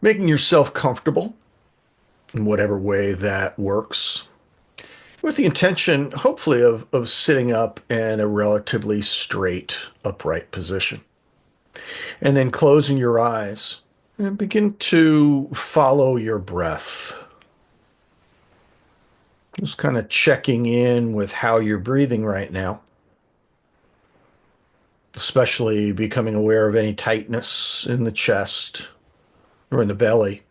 Making yourself comfortable in whatever way that works, with the intention, hopefully, of sitting up in a relatively straight, upright position. And then closing your eyes and begin to follow your breath. Just kind of checking in with how you're breathing right now, especially becoming aware of any tightness in the chest or in the belly,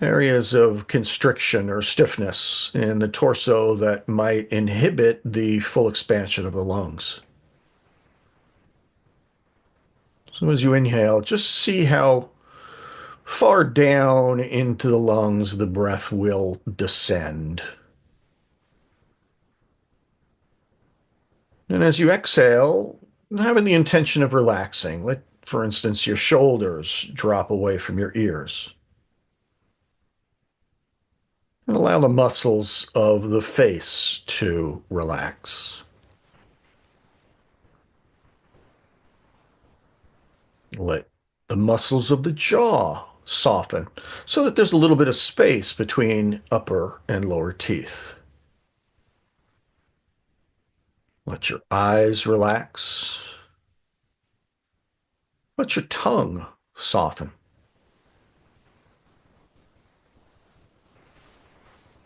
areas of constriction or stiffness in the torso that might inhibit the full expansion of the lungs. So as you inhale, just see how far down into the lungs the breath will descend. And as you exhale, having the intention of relaxing, let, for instance, your shoulders drop away from your ears. And allow the muscles of the face to relax. Let the muscles of the jaw soften so that there's a little bit of space between upper and lower teeth. Let your eyes relax. Let your tongue soften,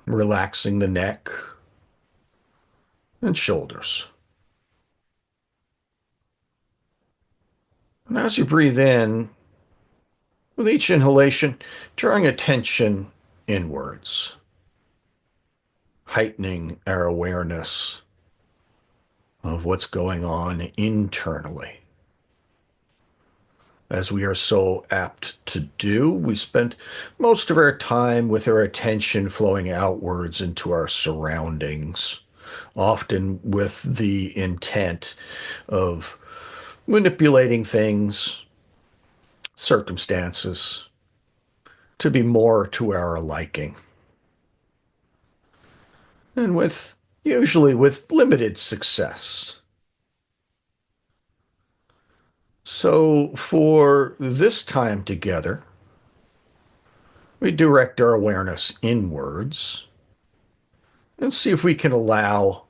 relaxing the neck and shoulders. And as you breathe in, with each inhalation, drawing attention inwards, heightening our awareness of what's going on internally. As we are so apt to do, we spend most of our time with our attention flowing outwards into our surroundings, often with the intent of manipulating things, circumstances, to be more to our liking. And with usually with limited success. So for this time together, we direct our awareness inwards and see if we can allow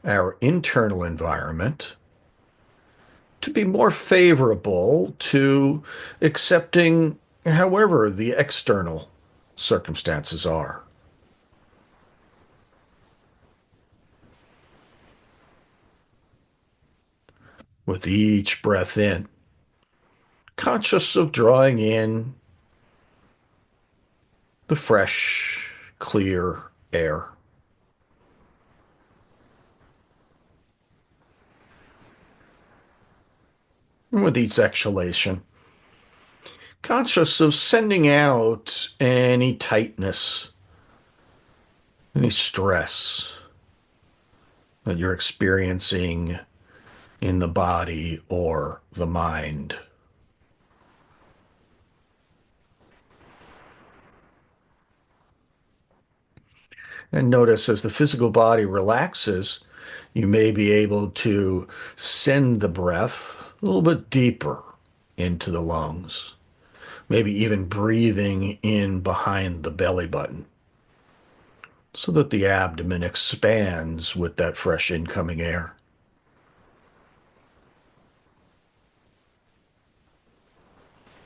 our internal environment to be more favorable to accepting however the external circumstances are. With each breath in, conscious of drawing in the fresh, clear air. And with each exhalation, conscious of sending out any tightness, any stress that you're experiencing in the body or the mind. And notice as the physical body relaxes, you may be able to send the breath a little bit deeper into the lungs, maybe even breathing in behind the belly button so that the abdomen expands with that fresh incoming air.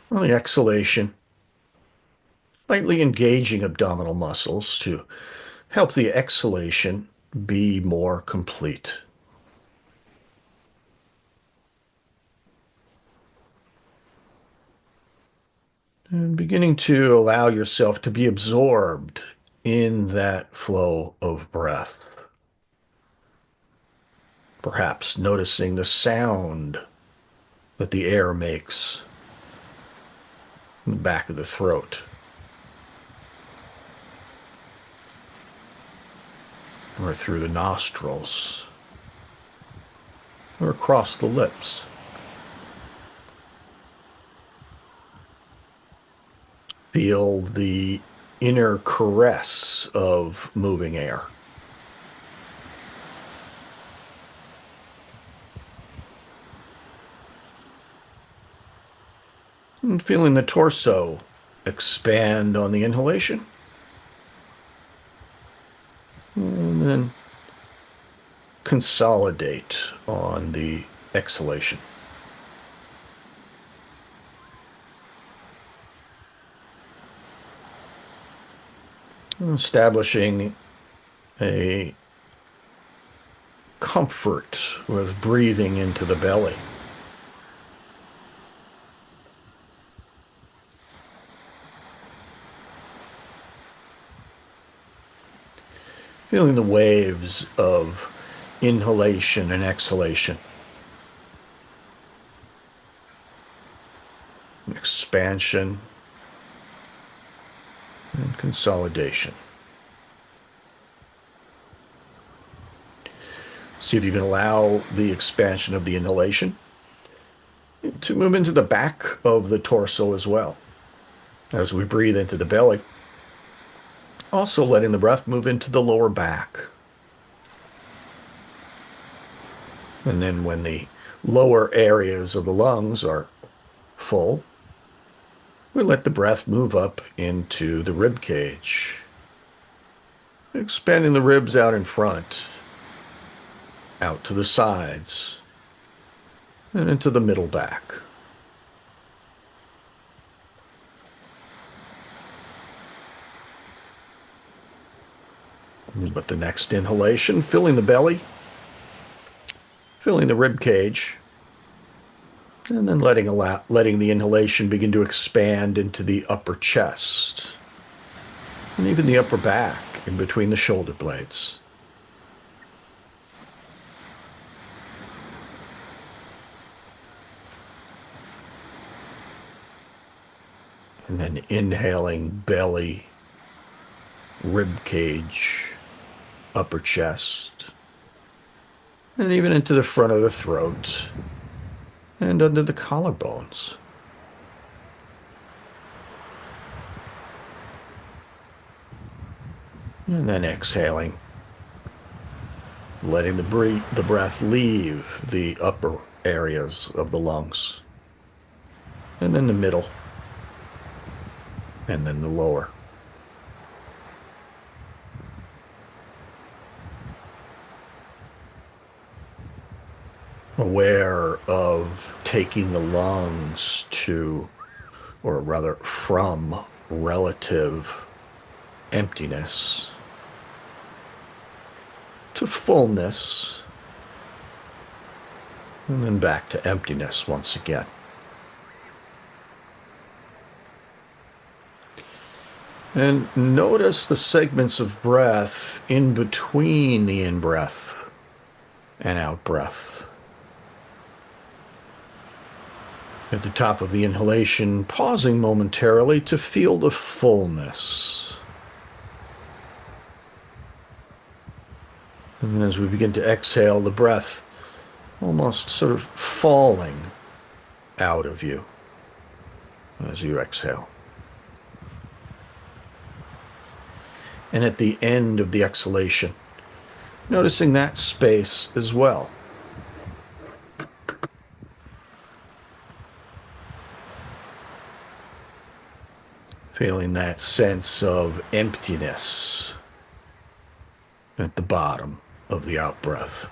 On the exhalation, lightly engaging abdominal muscles to help the exhalation be more complete. And beginning to allow yourself to be absorbed in that flow of breath. Perhaps noticing the sound that the air makes in the back of the throat or through the nostrils or across the lips. Feel the inner caress of moving air. And feeling the torso expand on the inhalation. And then consolidate on the exhalation. Establishing a comfort with breathing into the belly. Feeling the waves of inhalation and exhalation. Expansion and consolidation. See if you can allow the expansion of the inhalation to move into the back of the torso as well as we breathe into the belly. Also letting the breath move into the lower back. And then when the lower areas of the lungs are full, we let the breath move up into the rib cage, expanding the ribs out in front, out to the sides, and into the middle back. With the next inhalation, filling the belly, filling the rib cage, and then letting the inhalation begin to expand into the upper chest, and even the upper back in between the shoulder blades. And then inhaling belly, rib cage, upper chest, and even into the front of the throat and under the collarbones. And then exhaling, letting the breath leave the upper areas of the lungs, and then the middle, and then the lower. Aware of taking the lungs to, or rather from, relative emptiness to fullness, and then back to emptiness once again. And notice the segments of breath in between the in-breath and out-breath. At the top of the inhalation, pausing momentarily to feel the fullness. And as we begin to exhale, the breath almost sort of falling out of you as you exhale. And at the end of the exhalation, noticing that space as well. Feeling that sense of emptiness at the bottom of the out-breath.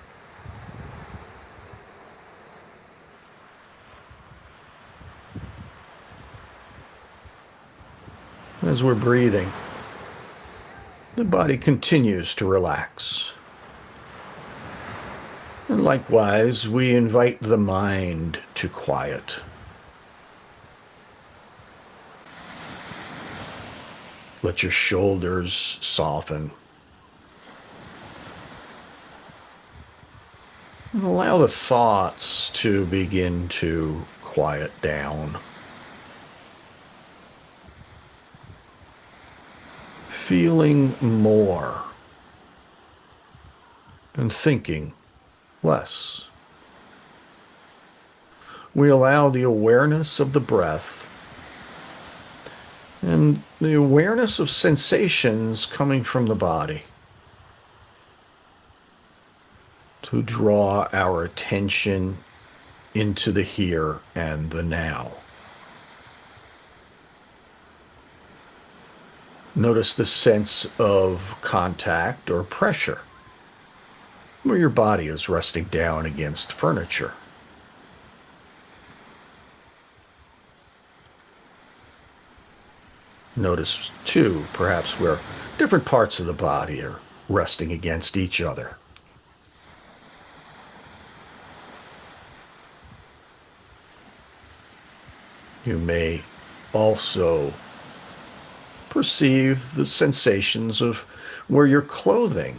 As we're breathing, the body continues to relax. And likewise, we invite the mind to quiet. Let your shoulders soften. And allow the thoughts to begin to quiet down. Feeling more and thinking less. We allow the awareness of the breath and the awareness of sensations coming from the body to draw our attention into the here and the now. Notice the sense of contact or pressure where your body is resting down against furniture. Notice, too, perhaps where different parts of the body are resting against each other. You may also perceive the sensations of where your clothing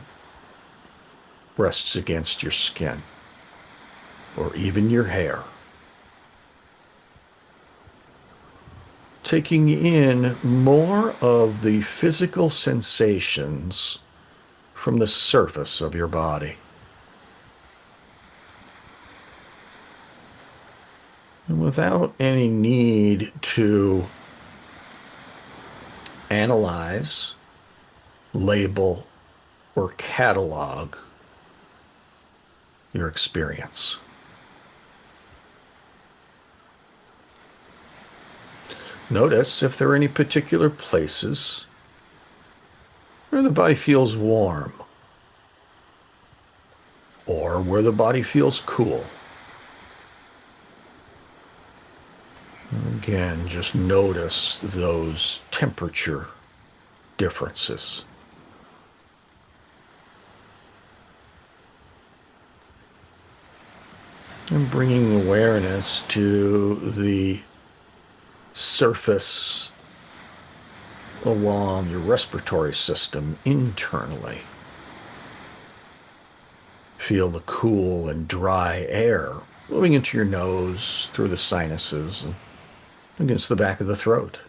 rests against your skin, or even your hair. Taking in more of the physical sensations from the surface of your body. And without any need to analyze, label, or catalog your experience. Notice if there are any particular places where the body feels warm or where the body feels cool. Again, just notice those temperature differences. And bringing awareness to the surface along your respiratory system internally. Feel the cool and dry air moving into your nose, through the sinuses, and against the back of the throat.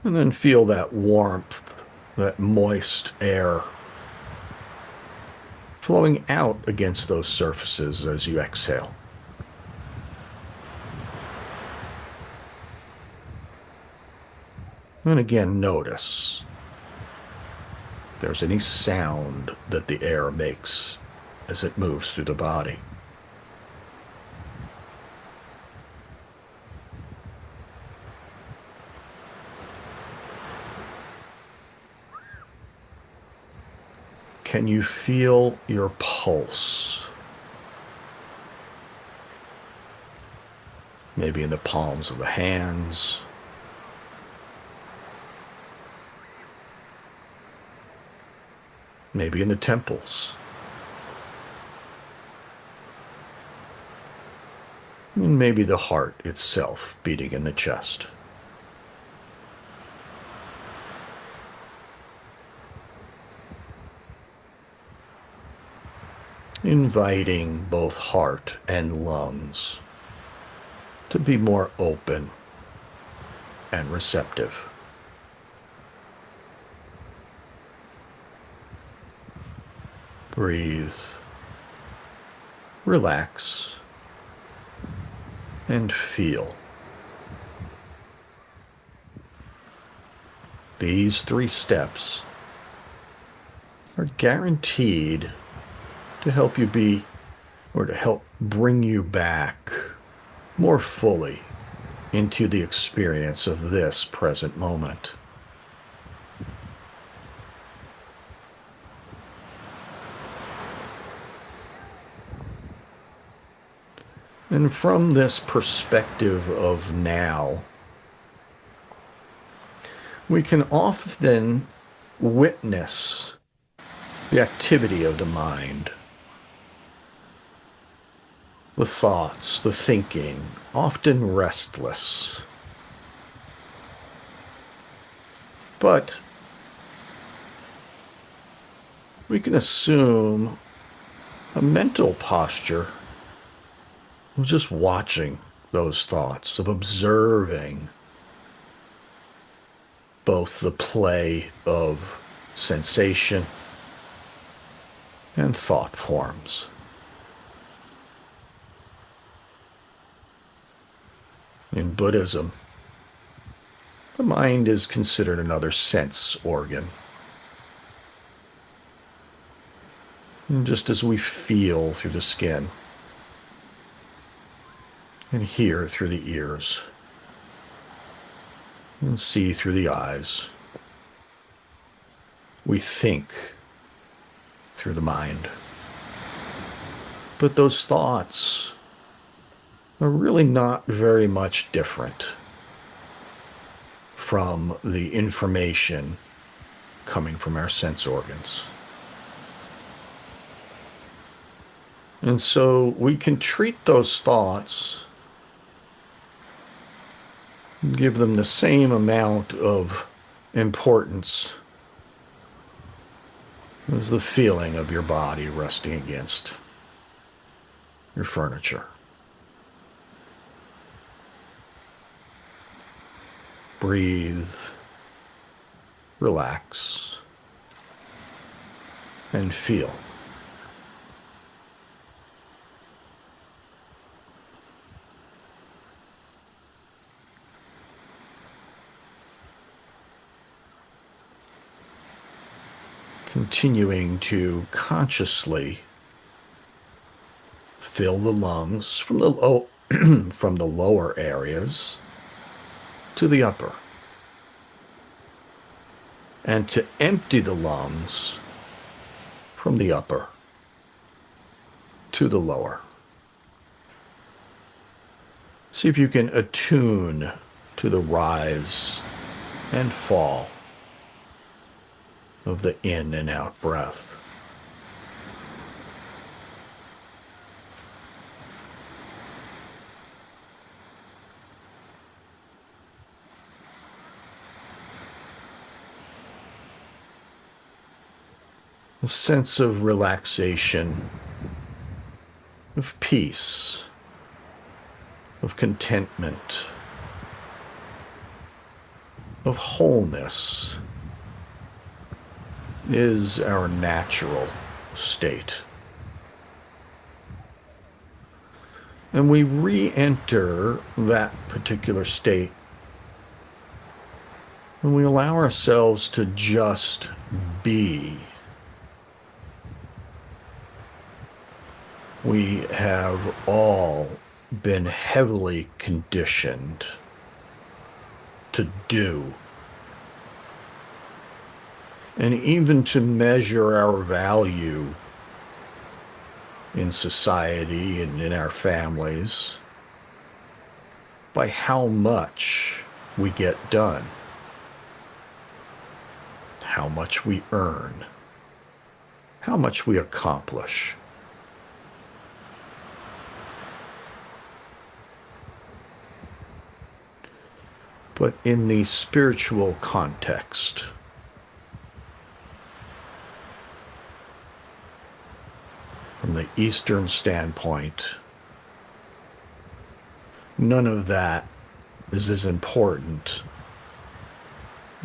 And then feel that warmth, that moist air flowing out against those surfaces as you exhale. And again, notice if there's any sound that the air makes as it moves through the body. Can you feel your pulse? Maybe in the palms of the hands. Maybe in the temples. And maybe the heart itself beating in the chest. Inviting both heart and lungs to be more open and receptive. Breathe, relax, and feel. These 3 steps are guaranteed to help you be, or to help bring you back more fully into the experience of this present moment. And from this perspective of now, we can often witness the activity of the mind. The thoughts, the thinking, often restless. But we can assume a mental posture of just watching those thoughts, of observing both the play of sensation and thought forms. In Buddhism, the mind is considered another sense organ. And just as we feel through the skin and hear through the ears, and see through the eyes. We think through the mind. But those thoughts are really not very much different from the information coming from our sense organs. And so we can treat those thoughts, give them the same amount of importance as the feeling of your body resting against your furniture. Breathe, relax, and feel. Continuing to consciously fill the lungs from the from the lower areas to the upper, and to empty the lungs from the upper to the lower. See if you can attune to the rise and fall of the in and out breath. A sense of relaxation, of peace, of contentment, of wholeness is our natural state. And we re-enter that particular state when we allow ourselves to just be. We have all been heavily conditioned to do, and even to measure our value in society and in our families by how much we get done, how much we earn, how much we accomplish. But in the spiritual context, from the Eastern standpoint, none of that is as important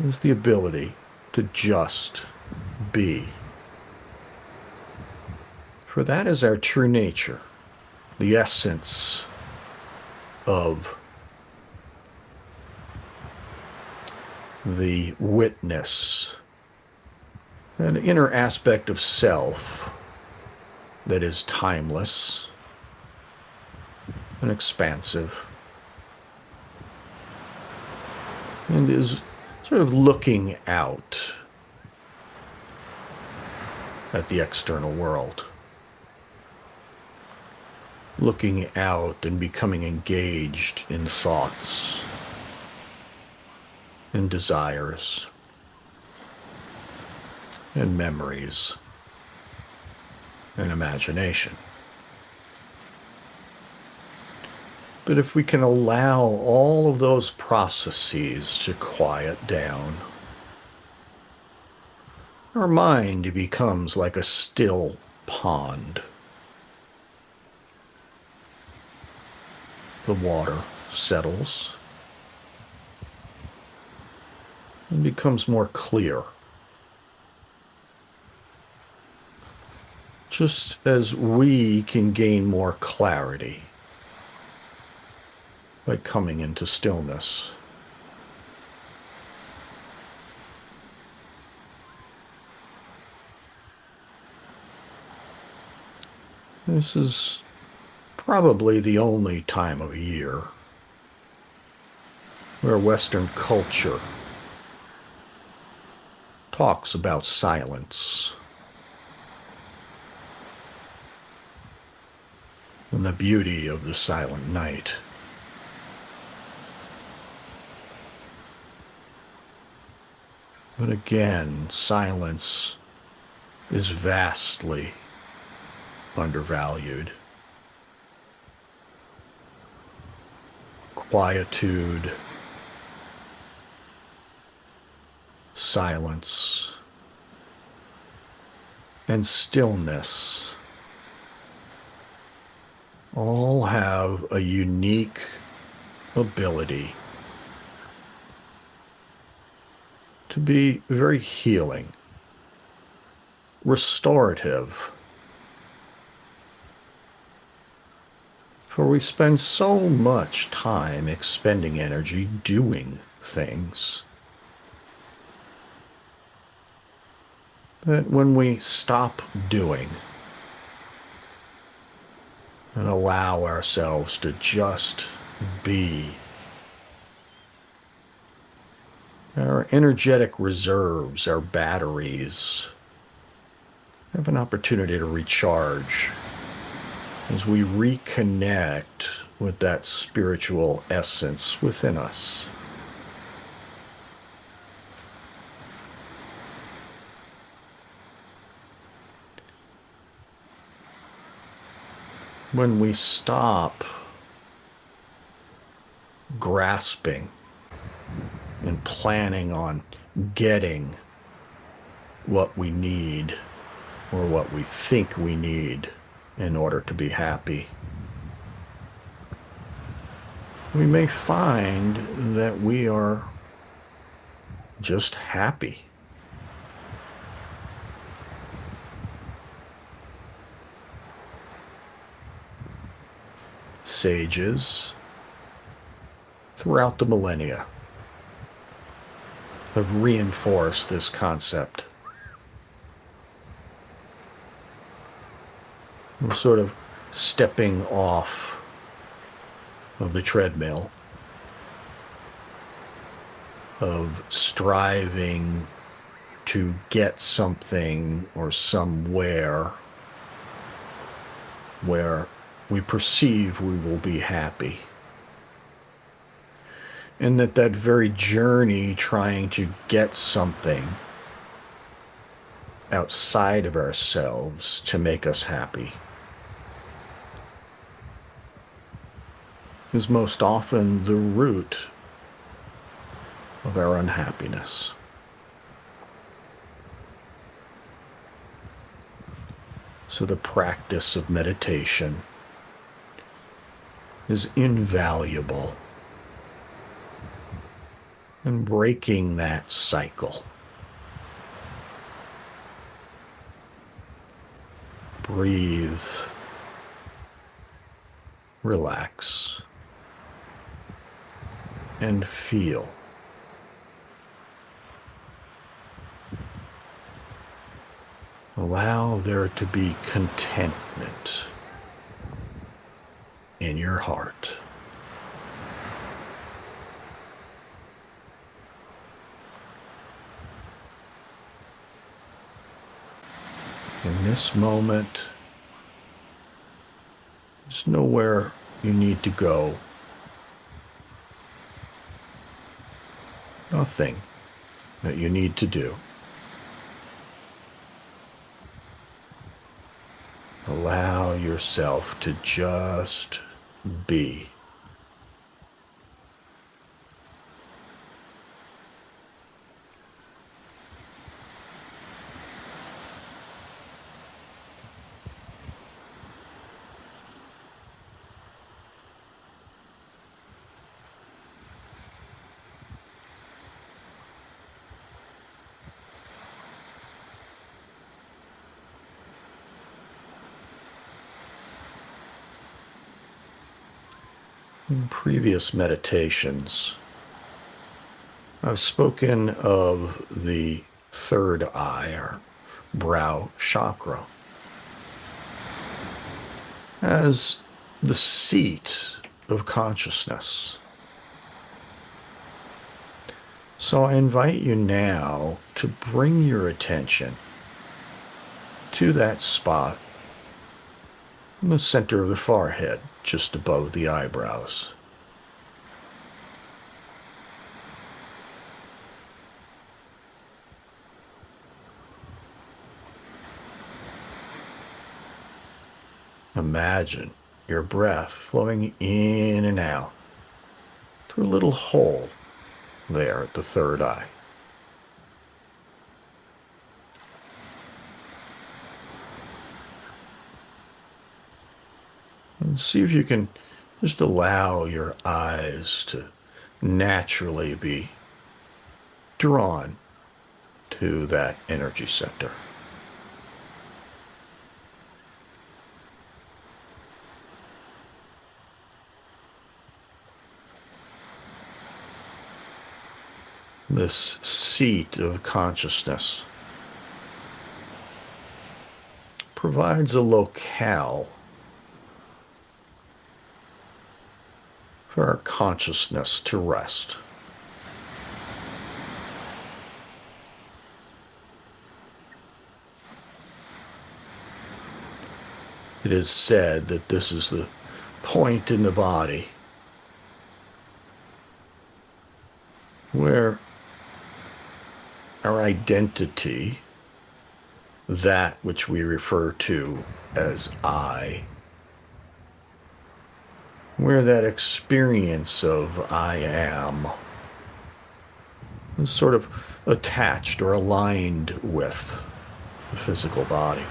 as the ability to just be. For that is our true nature, the essence of the witness, an inner aspect of self that is timeless and expansive and is sort of looking out at the external world, looking out and becoming engaged in thoughts and desires and memories and imagination. But if we can allow all of those processes to quiet down, our mind becomes like a still pond. The water settles and becomes more clear. Just as we can gain more clarity by coming into stillness. This is probably the only time of year where Western culture talks about silence and the beauty of the silent night. But again, silence is vastly undervalued. Quietude, silence, and stillness all have a unique ability to be very healing, restorative. For we spend so much time expending energy doing things that when we stop doing and allow ourselves to just be, our energetic reserves, our batteries, have an opportunity to recharge as we reconnect with that spiritual essence within us. When we stop grasping and planning on getting what we need or what we think we need in order to be happy, we may find that we are just happy. Sages throughout the millennia have reinforced this concept. We're sort of stepping off of the treadmill of striving to get something or somewhere where we perceive we will be happy. And that very journey trying to get something outside of ourselves to make us happy is most often the root of our unhappiness. So the practice of meditation is invaluable in breaking that cycle. Breathe, relax, and feel. Allow there to be contentment in your heart. In this moment, there's nowhere you need to go. Nothing that you need to do. Allow yourself to just be. In previous meditations, I've spoken of the third eye, or brow chakra, as the seat of consciousness. So I invite you now to bring your attention to that spot in the center of the forehead, just above the eyebrows. Imagine your breath flowing in and out through a little hole there at the third eye. And see if you can just allow your eyes to naturally be drawn to that energy center. This seat of consciousness provides a locale for our consciousness to rest. It is said that this is the point in the body where our identity, that which we refer to as I, where that experience of I am is sort of attached or aligned with the physical body.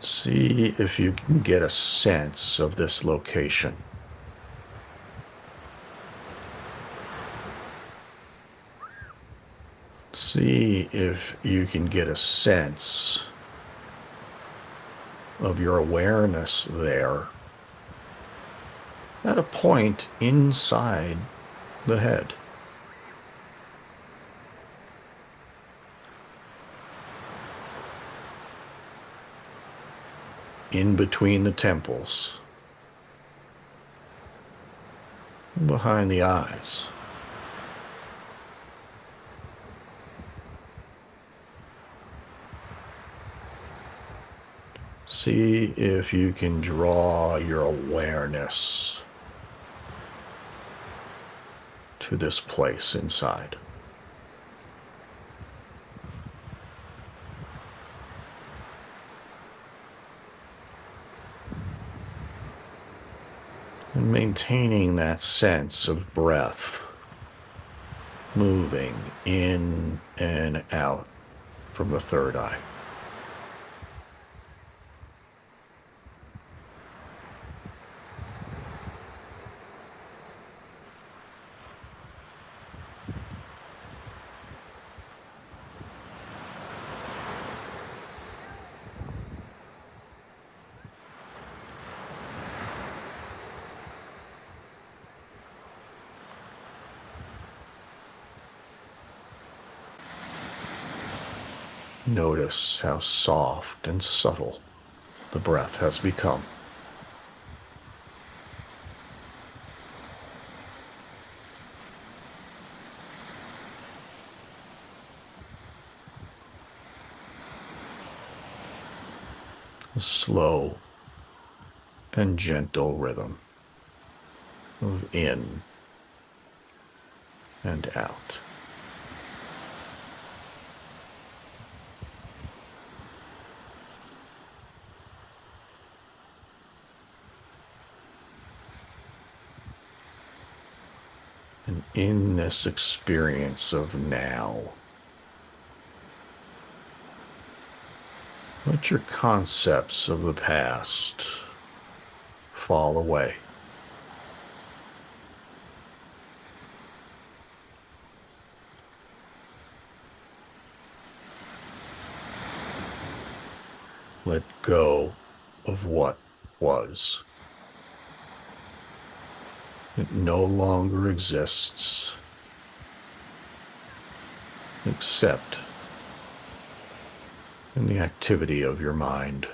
See if you can get a sense of this location. See if you can get a sense of your awareness there at a point inside the head. In between the temples, behind the eyes. See if you can draw your awareness to this place inside. And maintaining that sense of breath moving in and out from the third eye. Notice how soft and subtle the breath has become. A slow and gentle rhythm of in and out. And in this experience of now, let your concepts of the past fall away. Let go of what was. It no longer exists except and the activity of your mind.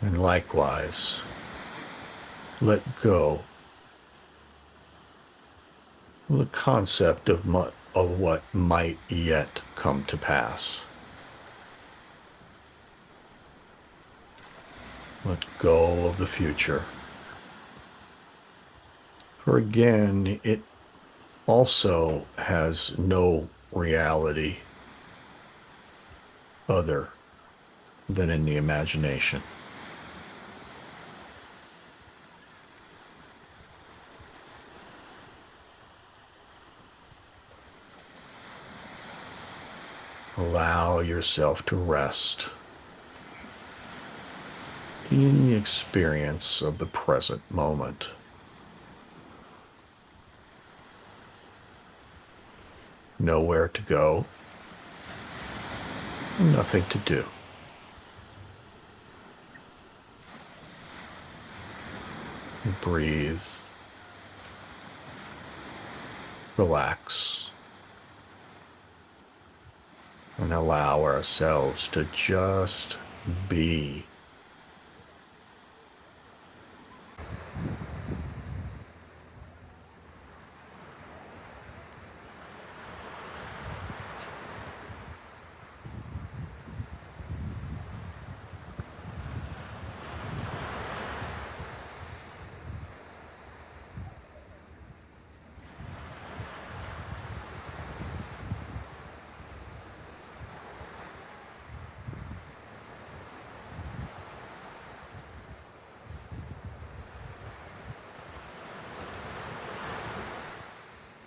And likewise, let go of the concept of what might yet come to pass. Let go of the future. For again, it also has no reality other than in the imagination. Allow yourself to rest in the experience of the present moment. Nowhere to go, nothing to do. Breathe, relax, and allow ourselves to just be.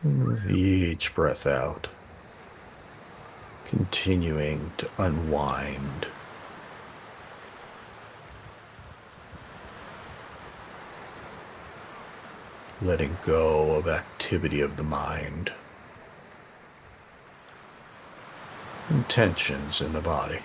With each breath out, continuing to unwind. Letting go of activity of the mind and tensions in the body.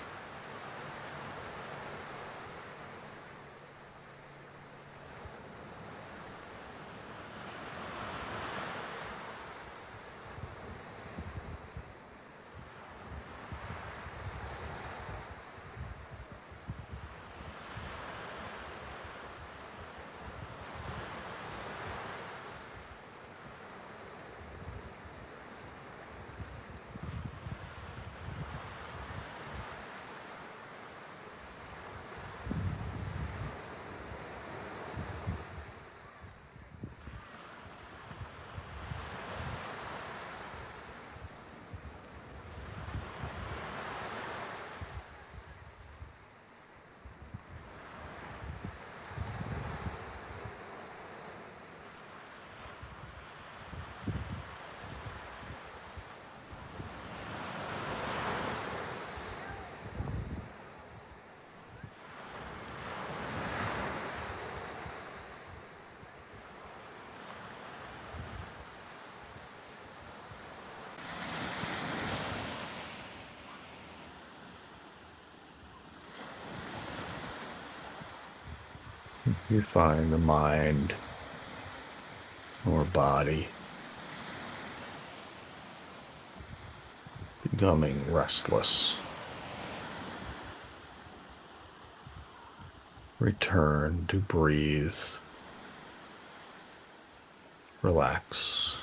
You find the mind or body becoming restless. Return to breathe, relax,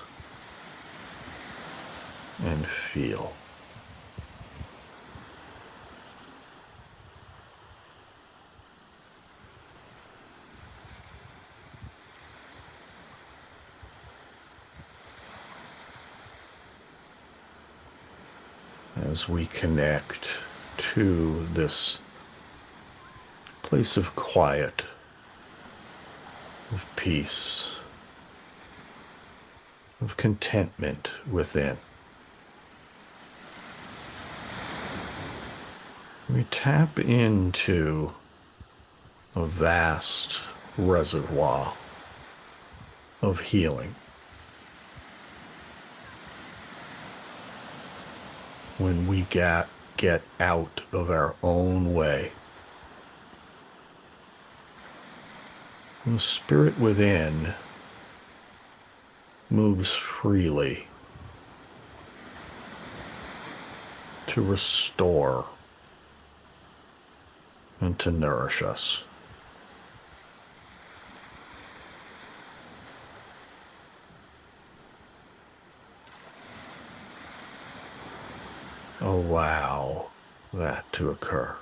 and feel. As we connect to this place of quiet, of peace, of contentment within. We tap into a vast reservoir of healing. When we get out of our own way, The spirit within moves freely to restore and to nourish us. Allow that to occur.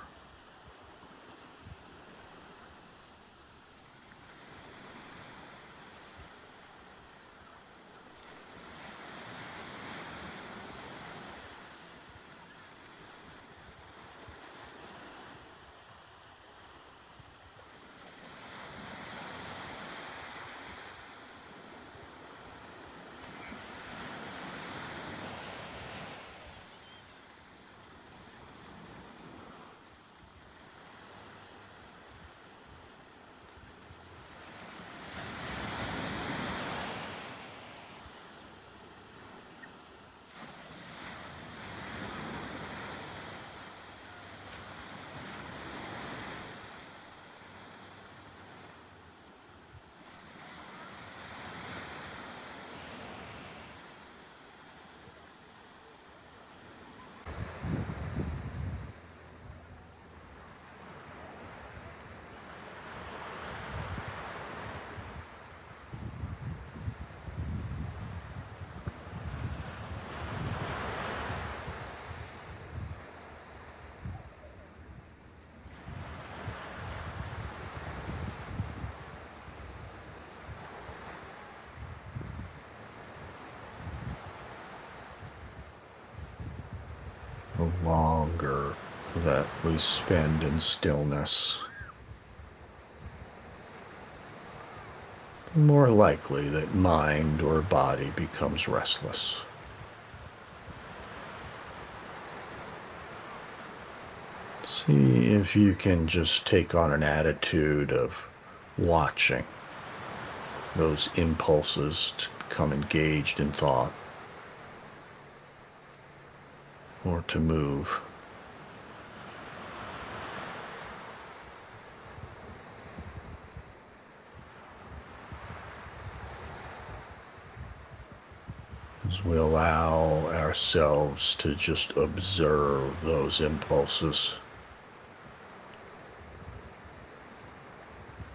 The longer that we spend in stillness, the more likely that mind or body becomes restless. See if you can just take on an attitude of watching those impulses to become engaged in thought or to move. As we allow ourselves to just observe those impulses,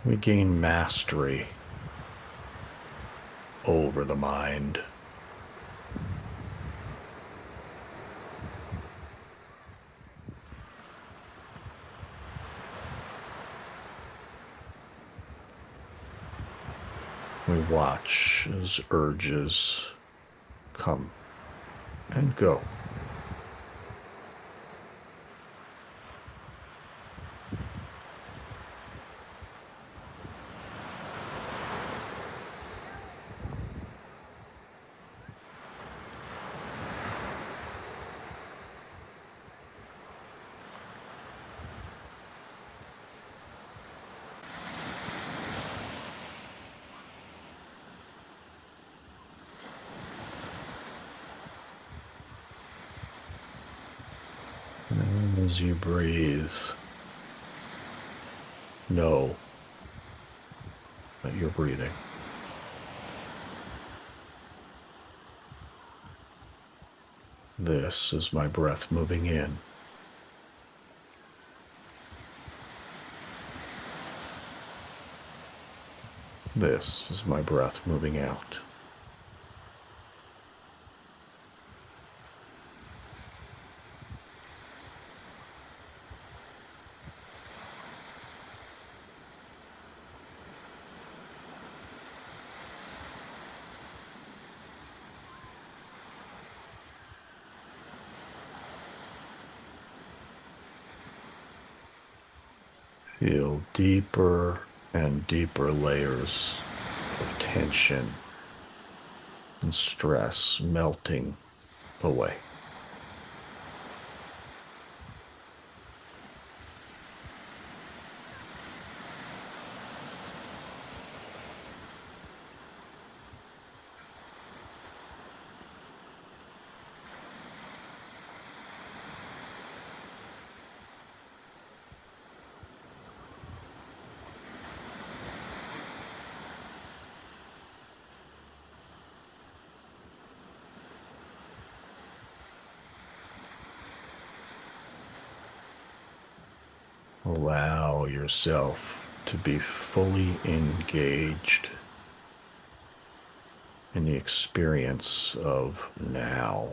we gain mastery over the mind. We watch as urges come and go. And as you breathe, know that you're breathing. This is my breath moving in. This is my breath moving out. Feel deeper and deeper layers of tension and stress melting away. Allow yourself to be fully engaged in the experience of now.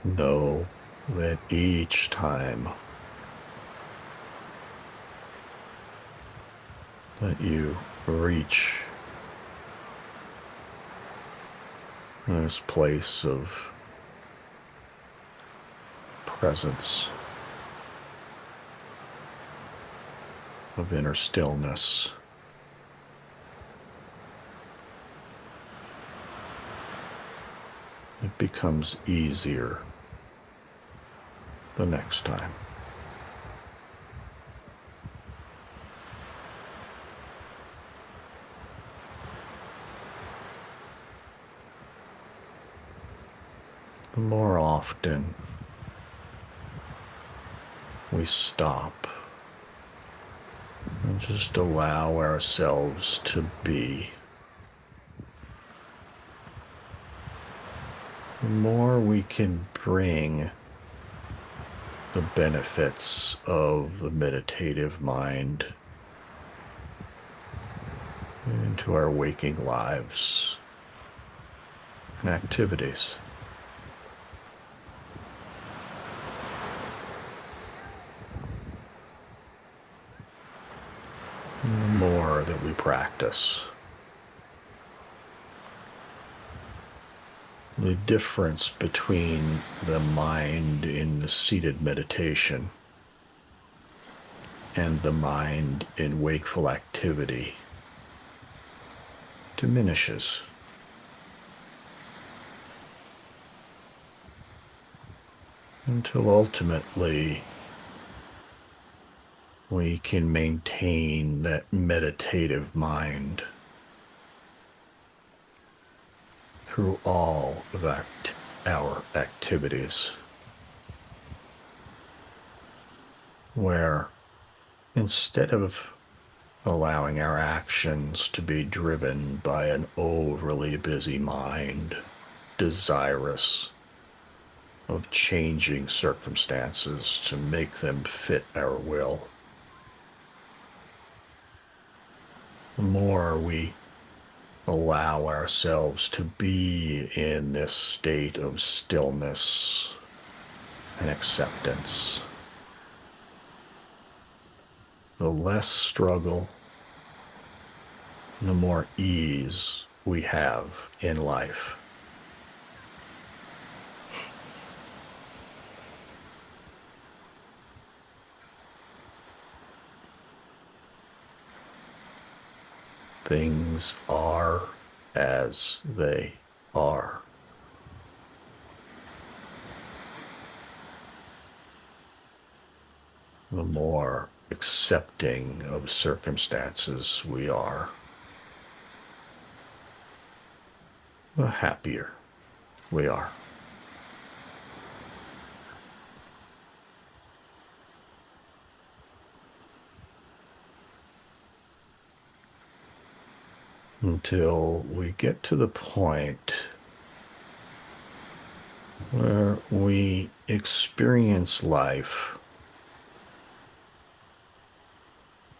Know that each time that you reach this place of presence, of inner stillness, it becomes easier the next time. The more often we stop and just allow ourselves to be, the more we can bring the benefits of the meditative mind into our waking lives and activities. And the more that we practice, the difference between the mind in the seated meditation and the mind in wakeful activity diminishes. Until ultimately we can maintain that meditative mind through all of our activities, where instead of allowing our actions to be driven by an overly busy mind, desirous of changing circumstances to make them fit our will, the more we allow ourselves to be in this state of stillness and acceptance, the less struggle, the more ease we have in life. Things are as they are. The more accepting of circumstances we are, the happier we are. until we get to the point where we experience life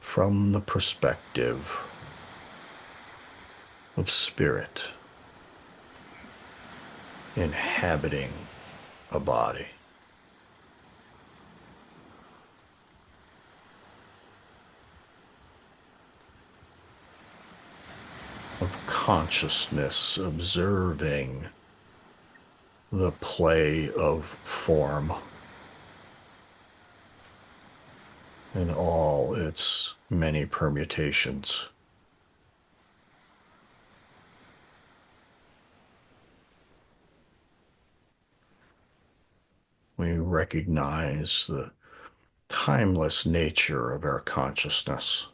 from the perspective of spirit inhabiting a body. Of consciousness observing the play of form in all its many permutations. We recognize the timeless nature of our consciousness.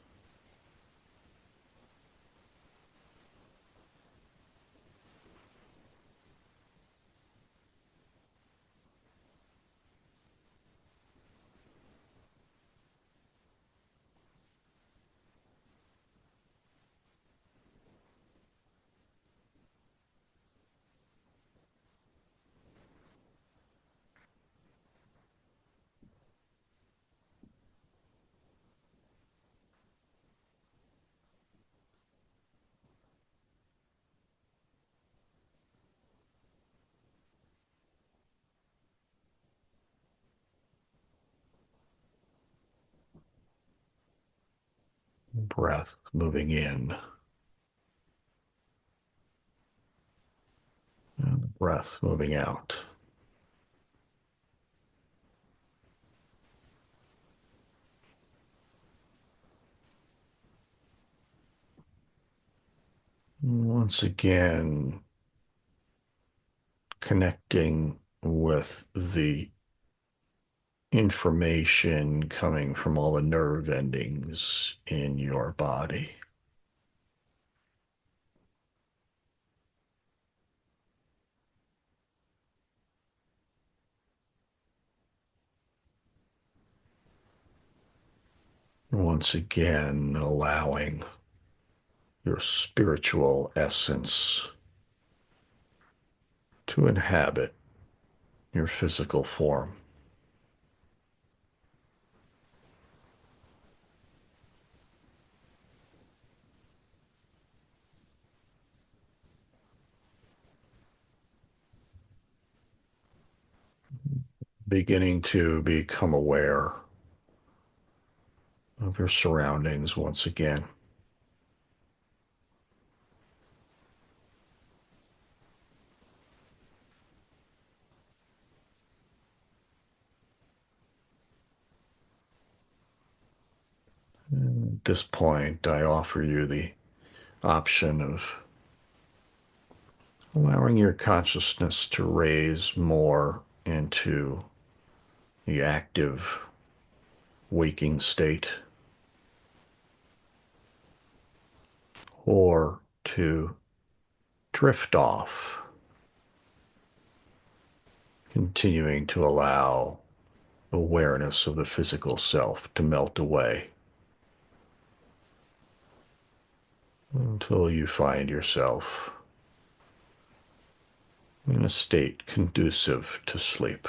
Breath moving in and breath moving out. Once again, connecting with the information coming from all the nerve endings in your body. Once again, allowing your spiritual essence to inhabit your physical form. Beginning to become aware of your surroundings once again. And at this point, I offer you the option of allowing your consciousness to raise more into the active waking state, or to drift off, continuing to allow awareness of the physical self to melt away until you find yourself in a state conducive to sleep.